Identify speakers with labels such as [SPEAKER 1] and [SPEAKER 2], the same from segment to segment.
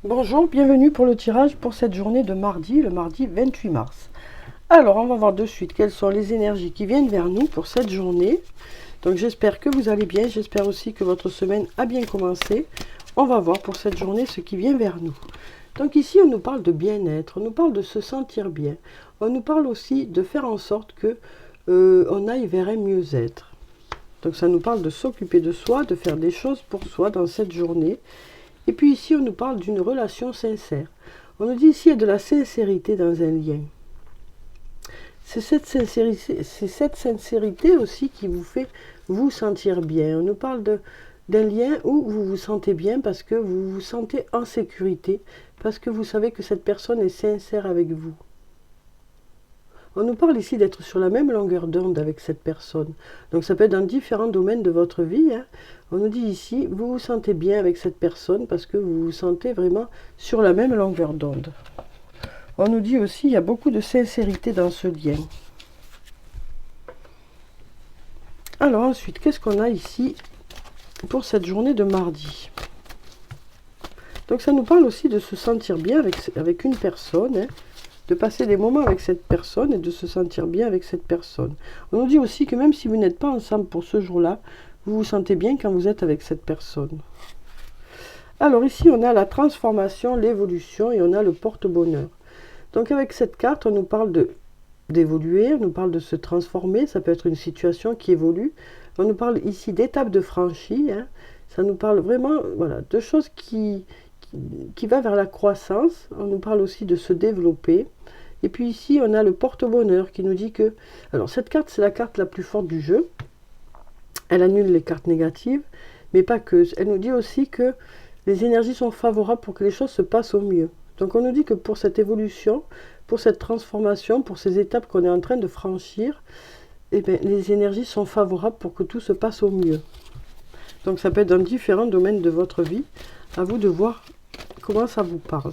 [SPEAKER 1] Bonjour, bienvenue pour le tirage pour cette journée de mardi, le mardi 28 mars. Alors, on va voir de suite quelles sont les énergies qui viennent vers nous pour cette journée. Donc, j'espère que vous allez bien, j'espère aussi que votre semaine a bien commencé. On va voir pour cette journée ce qui vient vers nous. Donc ici, on nous parle de bien-être, on nous parle de se sentir bien. On nous parle aussi de faire en sorte que on aille vers un mieux-être. Donc ça nous parle de s'occuper de soi, de faire des choses pour soi dans cette journée. Et puis ici, on nous parle d'une relation sincère. On nous dit ici, il y a de la sincérité dans un lien. C'est cette sincérité aussi qui vous fait vous sentir bien. On nous parle d'un lien où vous vous sentez bien parce que vous vous sentez en sécurité, parce que vous savez que cette personne est sincère avec vous. On nous parle ici d'être sur la même longueur d'onde avec cette personne. Donc ça peut être dans différents domaines de votre vie. On nous dit ici, vous vous sentez bien avec cette personne parce que vous vous sentez vraiment sur la même longueur d'onde. On nous dit aussi, il y a beaucoup de sincérité dans ce lien. Alors ensuite, qu'est-ce qu'on a ici pour cette journée de mardi? Donc ça nous parle aussi de se sentir bien avec une personne, de passer des moments avec cette personne et de se sentir bien avec cette personne. On nous dit aussi que même si vous n'êtes pas ensemble pour ce jour-là, vous vous sentez bien quand vous êtes avec cette personne. Alors ici, on a la transformation, l'évolution et on a le porte-bonheur. Donc avec cette carte, on nous parle d'évoluer, on nous parle de se transformer, ça peut être une situation qui évolue. On nous parle ici d'étapes de franchie, ça nous parle vraiment de choses qui va vers la croissance. On nous parle aussi de se développer. Et puis ici, on a le porte-bonheur qui nous dit que... Alors, cette carte, c'est la carte la plus forte du jeu. Elle annule les cartes négatives, mais pas que. Elle nous dit aussi que les énergies sont favorables pour que les choses se passent au mieux. Donc, on nous dit que pour cette évolution, pour cette transformation, pour ces étapes qu'on est en train de franchir, eh bien, les énergies sont favorables pour que tout se passe au mieux. Donc, ça peut être dans différents domaines de votre vie. À vous de voir comment ça vous parle.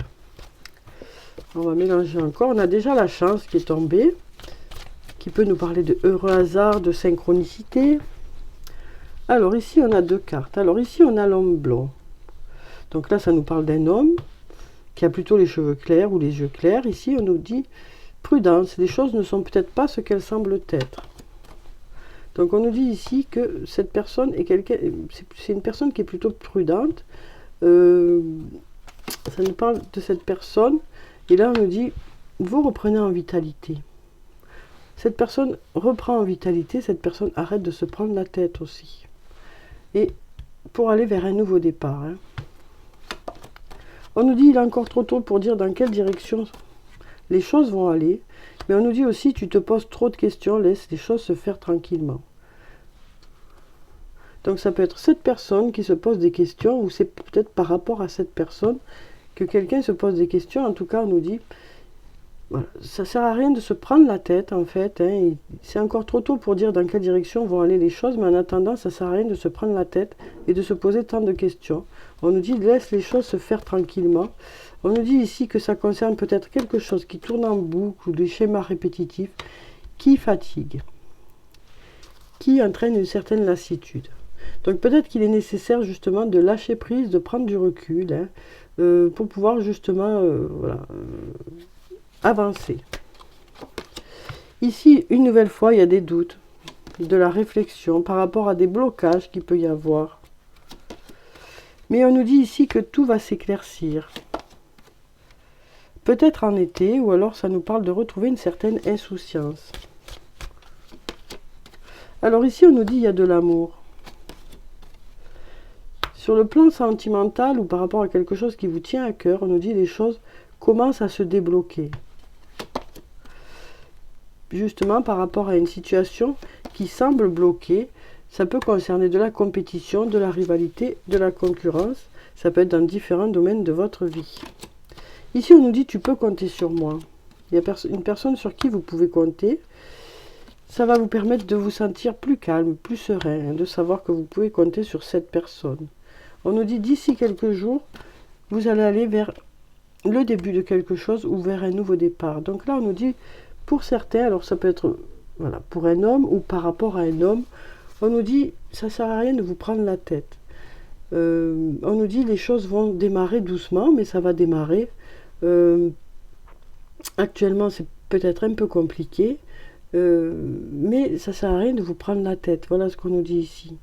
[SPEAKER 1] On va mélanger encore. On a déjà la chance qui est tombée, qui peut nous parler de heureux hasard, de synchronicité. Alors ici, on a deux cartes. Alors ici, on a l'homme blond. Donc là, ça nous parle d'un homme qui a plutôt les cheveux clairs ou les yeux clairs. Ici, on nous dit prudence. Les choses ne sont peut-être pas ce qu'elles semblent être. Donc on nous dit ici que cette personne est c'est une personne qui est plutôt prudente. Ça nous parle de cette personne. Et là, on nous dit, vous reprenez en vitalité. Cette personne reprend en vitalité, cette personne arrête de se prendre la tête aussi. Et pour aller vers un nouveau départ. On nous dit, il est encore trop tôt pour dire dans quelle direction les choses vont aller. Mais on nous dit aussi, tu te poses trop de questions, laisse les choses se faire tranquillement. Donc ça peut être cette personne qui se pose des questions, ou c'est peut-être par rapport à cette personne que quelqu'un se pose des questions. En tout cas, on nous dit, voilà, ça sert à rien de se prendre la tête en fait. C'est encore trop tôt pour dire dans quelle direction vont aller les choses, mais en attendant, ça sert à rien de se prendre la tête et de se poser tant de questions. On nous dit, laisse les choses se faire tranquillement. On nous dit ici que ça concerne peut-être quelque chose qui tourne en boucle ou des schémas répétitifs qui fatiguent, qui entraînent une certaine lassitude. Donc peut-être qu'il est nécessaire justement de lâcher prise, de prendre du recul, pour pouvoir justement avancer. Ici, une nouvelle fois, il y a des doutes, de la réflexion par rapport à des blocages qu'il peut y avoir. Mais on nous dit ici que tout va s'éclaircir. Peut-être en été, ou alors ça nous parle de retrouver une certaine insouciance. Alors ici, on nous dit il y a de l'amour. Sur le plan sentimental ou par rapport à quelque chose qui vous tient à cœur, on nous dit les choses commencent à se débloquer. Justement par rapport à une situation qui semble bloquée, ça peut concerner de la compétition, de la rivalité, de la concurrence. Ça peut être dans différents domaines de votre vie. Ici, on nous dit tu peux compter sur moi. Il y a une personne sur qui vous pouvez compter. Ça va vous permettre de vous sentir plus calme, plus serein, de savoir que vous pouvez compter sur cette personne. On nous dit d'ici quelques jours, vous allez aller vers le début de quelque chose ou vers un nouveau départ. Donc là, on nous dit, pour certains, alors ça peut être pour un homme ou par rapport à un homme, on nous dit, ça ne sert à rien de vous prendre la tête. On nous dit les choses vont démarrer doucement, mais ça va démarrer. Actuellement, c'est peut-être un peu compliqué, mais ça sert à rien de vous prendre la tête. Voilà ce qu'on nous dit ici.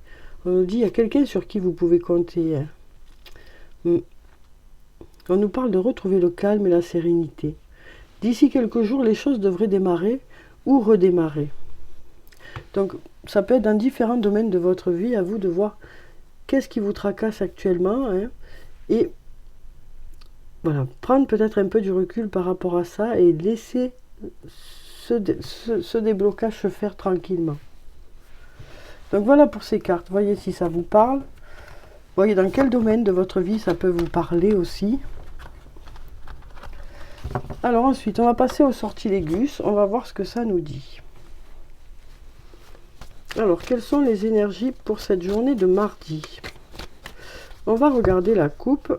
[SPEAKER 1] On nous dit il y a quelqu'un sur qui vous pouvez compter. Hein. On nous parle de retrouver le calme et la sérénité. D'ici quelques jours, les choses devraient démarrer ou redémarrer. Donc, ça peut être dans différents domaines de votre vie, à vous de voir qu'est-ce qui vous tracasse actuellement. Hein, et voilà, prendre peut-être un peu du recul par rapport à ça et laisser ce déblocage se faire tranquillement. Donc voilà pour ces cartes. Voyez si ça vous parle. Voyez dans quel domaine de votre vie ça peut vous parler aussi. Alors ensuite, on va passer au sortilègus. On va voir ce que ça nous dit. Alors, quelles sont les énergies pour cette journée de mardi? On va regarder la coupe.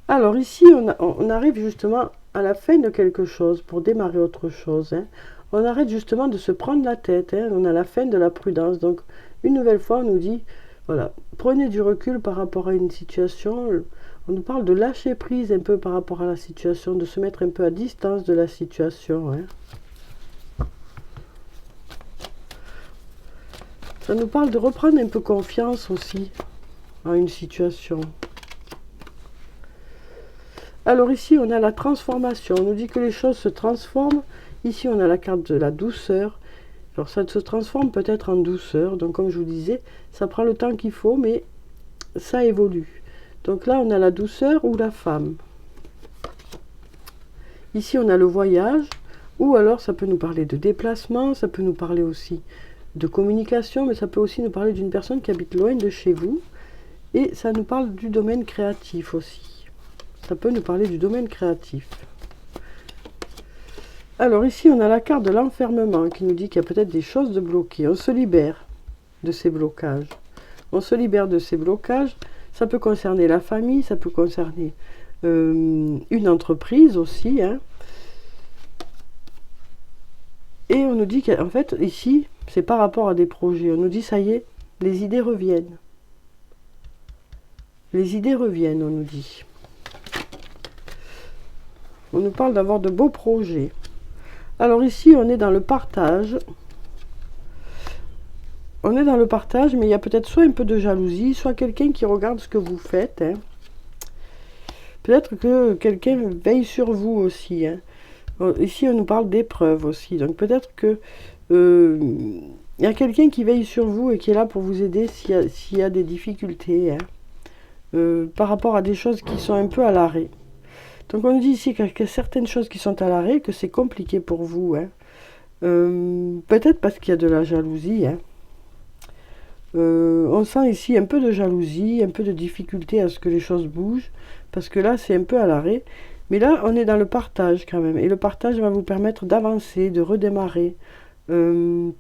[SPEAKER 1] Alors ici, on arrive justement à la fin de quelque chose pour démarrer autre chose. Hein. On arrête justement de se prendre la tête. Hein. On a la fin de la prudence. Donc, une nouvelle fois, on nous dit, voilà, prenez du recul par rapport à une situation. On nous parle de lâcher prise un peu par rapport à la situation, de se mettre un peu à distance de la situation. Hein. Ça nous parle de reprendre un peu confiance aussi en une situation. Alors ici, on a la transformation. On nous dit que les choses se transforment. Ici, on a la carte de la douceur. Alors, ça se transforme peut-être en douceur. Donc, comme je vous disais, ça prend le temps qu'il faut, mais ça évolue. Donc là, on a la douceur ou la femme. Ici, on a le voyage. Ou alors, ça peut nous parler de déplacement. Ça peut nous parler aussi de communication. Mais ça peut aussi nous parler d'une personne qui habite loin de chez vous. Et ça nous parle du domaine créatif aussi. Ça peut nous parler du domaine créatif. Alors ici, on a la carte de l'enfermement qui nous dit qu'il y a peut-être des choses de bloquées. On se libère de ces blocages. On se libère de ces blocages. Ça peut concerner la famille, ça peut concerner une entreprise aussi. Hein. Et on nous dit qu'en fait, ici, c'est par rapport à des projets. On nous dit, ça y est, les idées reviennent. Les idées reviennent, on nous dit. On nous parle d'avoir de beaux projets. Alors ici, on est dans le partage. On est dans le partage, mais il y a peut-être soit un peu de jalousie, soit quelqu'un qui regarde ce que vous faites. Hein. Peut-être que quelqu'un veille sur vous aussi. Hein. Ici, on nous parle d'épreuves aussi. Donc peut-être que il y a quelqu'un qui veille sur vous et qui est là pour vous aider s'il y a des difficultés. Hein. Par rapport à des choses qui sont un peu à l'arrêt. Donc on nous dit ici qu'il y a certaines choses qui sont à l'arrêt, que c'est compliqué pour vous. Hein. Peut-être parce qu'il y a de la jalousie. Hein. On sent ici un peu de jalousie, un peu de difficulté à ce que les choses bougent, parce que là c'est un peu à l'arrêt. Mais là on est dans le partage quand même, et le partage va vous permettre d'avancer, de redémarrer. On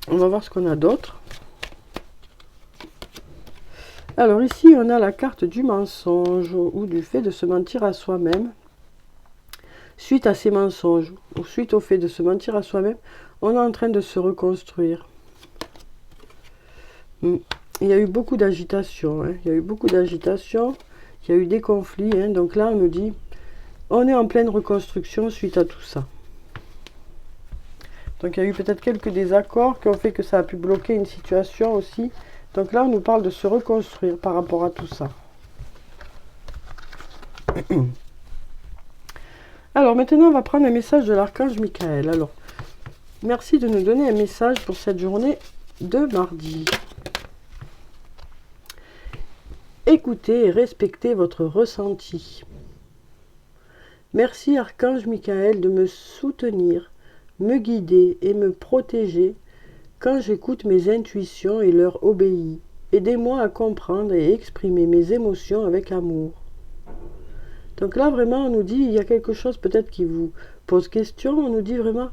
[SPEAKER 1] va voir ce qu'on a d'autre. Alors ici, on a la carte du mensonge ou du fait de se mentir à soi-même. Suite à ces mensonges ou suite au fait de se mentir à soi-même, on est en train de se reconstruire. Il y a eu beaucoup d'agitation. Hein. Il y a eu beaucoup d'agitation. Il y a eu des conflits. Hein. Donc là, on nous dit, on est en pleine reconstruction suite à tout ça. Donc il y a eu peut-être quelques désaccords qui ont fait que ça a pu bloquer une situation aussi. Donc là, on nous parle de se reconstruire par rapport à tout ça. Alors maintenant, on va prendre un message de l'archange Michael. Alors, merci de nous donner un message pour cette journée de mardi. Écoutez et respectez votre ressenti. Merci archange Michael de me soutenir, me guider et me protéger quand j'écoute mes intuitions et leur obéis. Aidez-moi à comprendre et exprimer mes émotions avec amour. Donc là, vraiment, on nous dit, il y a quelque chose peut-être qui vous pose question. On nous dit vraiment,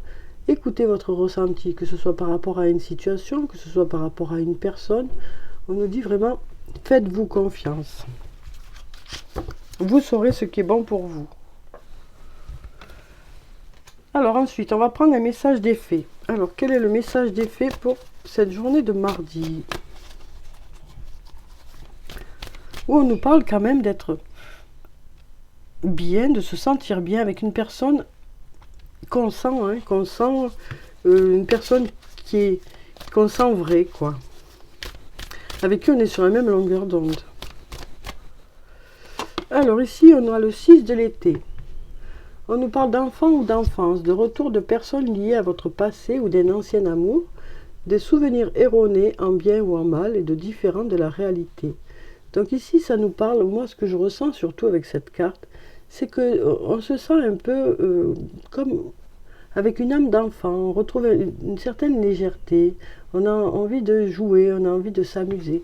[SPEAKER 1] écoutez votre ressenti, que ce soit par rapport à une situation, que ce soit par rapport à une personne. On nous dit vraiment, faites-vous confiance. Vous saurez ce qui est bon pour vous. Alors ensuite, on va prendre un message d'effet. Alors, quel est le message d'effet pour cette journée de mardi? où on nous parle quand même d'être bien, de se sentir bien avec une personne qu'on sent, hein, une personne qu'on sent vraie, quoi. Avec qui on est sur la même longueur d'onde. Alors ici, on a le 6 de l'été. On nous parle d'enfants ou d'enfance, de retour de personnes liées à votre passé ou d'un ancien amour, des souvenirs erronés en bien ou en mal et de différents de la réalité. Donc ici, ça nous parle, moi ce que je ressens surtout avec cette carte, c'est qu'on se sent un peu comme avec une âme d'enfant, on retrouve une certaine légèreté, on a envie de jouer, on a envie de s'amuser.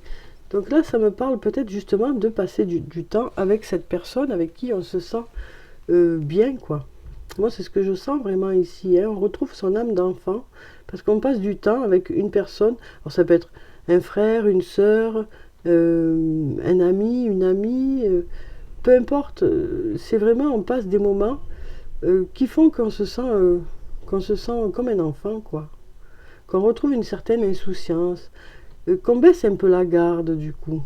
[SPEAKER 1] Donc là, ça me parle peut-être justement de passer du temps avec cette personne avec qui on se sent bien, quoi. Moi, c'est ce que je sens vraiment ici, hein. On retrouve son âme d'enfant, parce qu'on passe du temps avec une personne, alors ça peut être un frère, une sœur, un ami, une amie, peu importe, c'est vraiment, on passe des moments qui font qu'on se sent comme un enfant, quoi. Qu'on retrouve une certaine insouciance, qu'on baisse un peu la garde, du coup.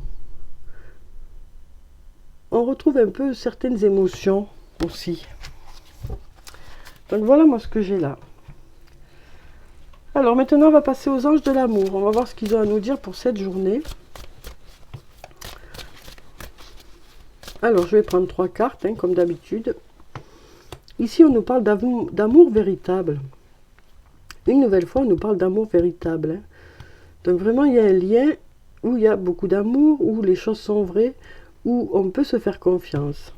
[SPEAKER 1] On retrouve un peu certaines émotions aussi. Donc voilà moi ce que j'ai là. Alors maintenant on va passer aux anges de l'amour. On va voir ce qu'ils ont à nous dire pour cette journée. Alors je vais prendre 3 cartes, hein, comme d'habitude. Ici on nous parle d'amour véritable. Une nouvelle fois on nous parle d'amour véritable, hein. Donc vraiment il y a un lien où il y a beaucoup d'amour, où les choses sont vraies, où on peut se faire confiance.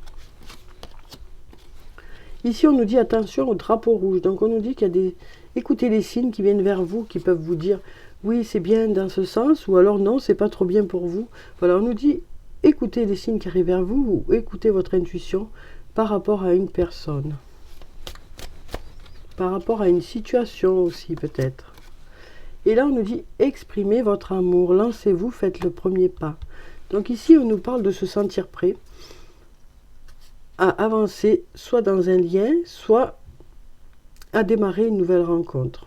[SPEAKER 1] Ici, on nous dit attention au drapeau rouge. Donc, on nous dit qu'il y a des... Écoutez les signes qui viennent vers vous, qui peuvent vous dire oui, c'est bien dans ce sens, ou alors non, c'est pas trop bien pour vous. Voilà, on nous dit écoutez les signes qui arrivent vers vous, ou écoutez votre intuition par rapport à une personne. Par rapport à une situation aussi, peut-être. Et là, on nous dit exprimez votre amour, lancez-vous, faites le premier pas. Donc ici, on nous parle de se sentir prêt à avancer soit dans un lien, soit à démarrer une nouvelle rencontre.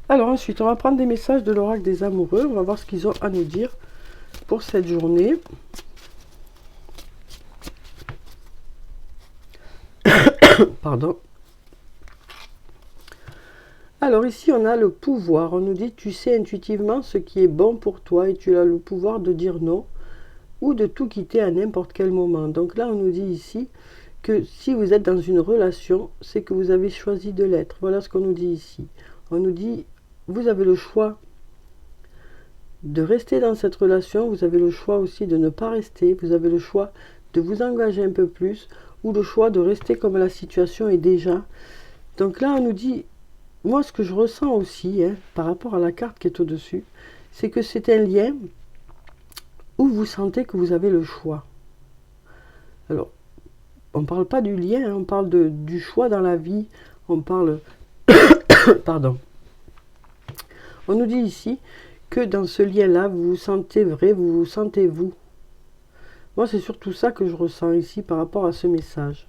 [SPEAKER 1] Alors ensuite, on va prendre des messages de l'oracle des amoureux. On va voir ce qu'ils ont à nous dire pour cette journée. Pardon. Alors ici, on a le pouvoir. On nous dit, tu sais intuitivement ce qui est bon pour toi et tu as le pouvoir de dire non ou de tout quitter à n'importe quel moment. Donc là, on nous dit ici que si vous êtes dans une relation, c'est que vous avez choisi de l'être. Voilà ce qu'on nous dit ici. On nous dit, vous avez le choix de rester dans cette relation, vous avez le choix aussi de ne pas rester, vous avez le choix de vous engager un peu plus, ou le choix de rester comme la situation est déjà. Donc là, on nous dit, moi ce que je ressens aussi, hein, par rapport à la carte qui est au-dessus, c'est que c'est un lien où vous sentez que vous avez le choix. Alors, on ne parle pas du lien, hein, on parle du choix dans la vie, on parle... Pardon. On nous dit ici que dans ce lien-là, vous vous sentez vrai, vous vous sentez vous. Moi, c'est surtout ça que je ressens ici par rapport à ce message.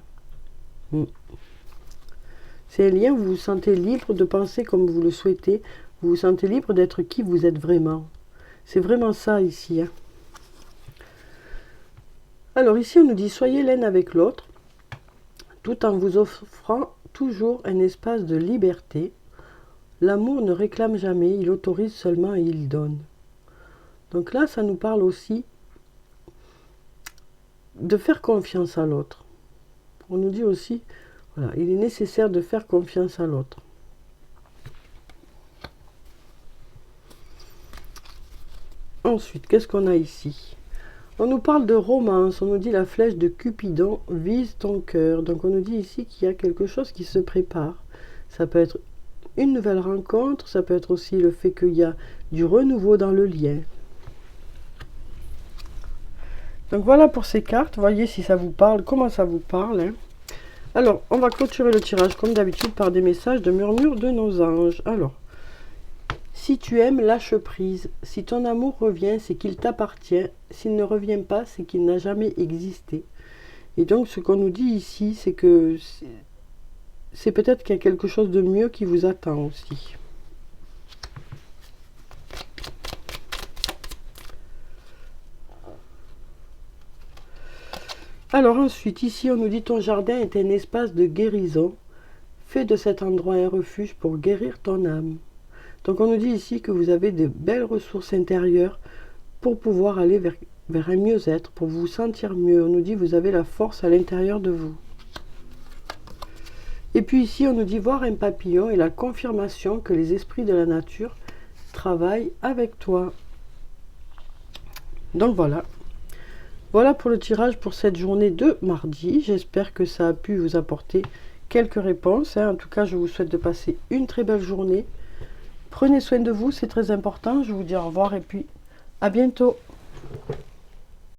[SPEAKER 1] C'est un lien où vous vous sentez libre de penser comme vous le souhaitez, vous vous sentez libre d'être qui vous êtes vraiment. C'est vraiment ça ici, hein. Alors ici, on nous dit, soyez l'un avec l'autre, tout en vous offrant toujours un espace de liberté. L'amour ne réclame jamais, il autorise seulement et il donne. Donc là, ça nous parle aussi de faire confiance à l'autre. On nous dit aussi, voilà, il est nécessaire de faire confiance à l'autre. Ensuite, qu'est-ce qu'on a ici ? On nous parle de romance, on nous dit la flèche de Cupidon vise ton cœur. Donc on nous dit ici qu'il y a quelque chose qui se prépare. Ça peut être une nouvelle rencontre, ça peut être aussi le fait qu'il y a du renouveau dans le lien. Donc voilà pour ces cartes, voyez si ça vous parle, comment ça vous parle, hein. Alors, on va clôturer le tirage comme d'habitude par des messages de murmure de nos anges. Alors, si tu aimes, lâche prise. Si ton amour revient, c'est qu'il t'appartient. S'il ne revient pas, c'est qu'il n'a jamais existé. Et donc, ce qu'on nous dit ici, c'est que c'est peut-être qu'il y a quelque chose de mieux qui vous attend aussi. Alors ensuite, ici, on nous dit ton jardin est un espace de guérison. Fais de cet endroit un refuge pour guérir ton âme. Donc on nous dit ici que vous avez de belles ressources intérieures pour pouvoir aller vers un mieux-être, pour vous sentir mieux. On nous dit que vous avez la force à l'intérieur de vous. Et puis ici, on nous dit voir un papillon et la confirmation que les esprits de la nature travaillent avec toi. Donc voilà. Voilà pour le tirage pour cette journée de mardi. J'espère que ça a pu vous apporter quelques réponses. En tout cas, je vous souhaite de passer une très belle journée. Prenez soin de vous, c'est très important. Je vous dis au revoir et puis à bientôt.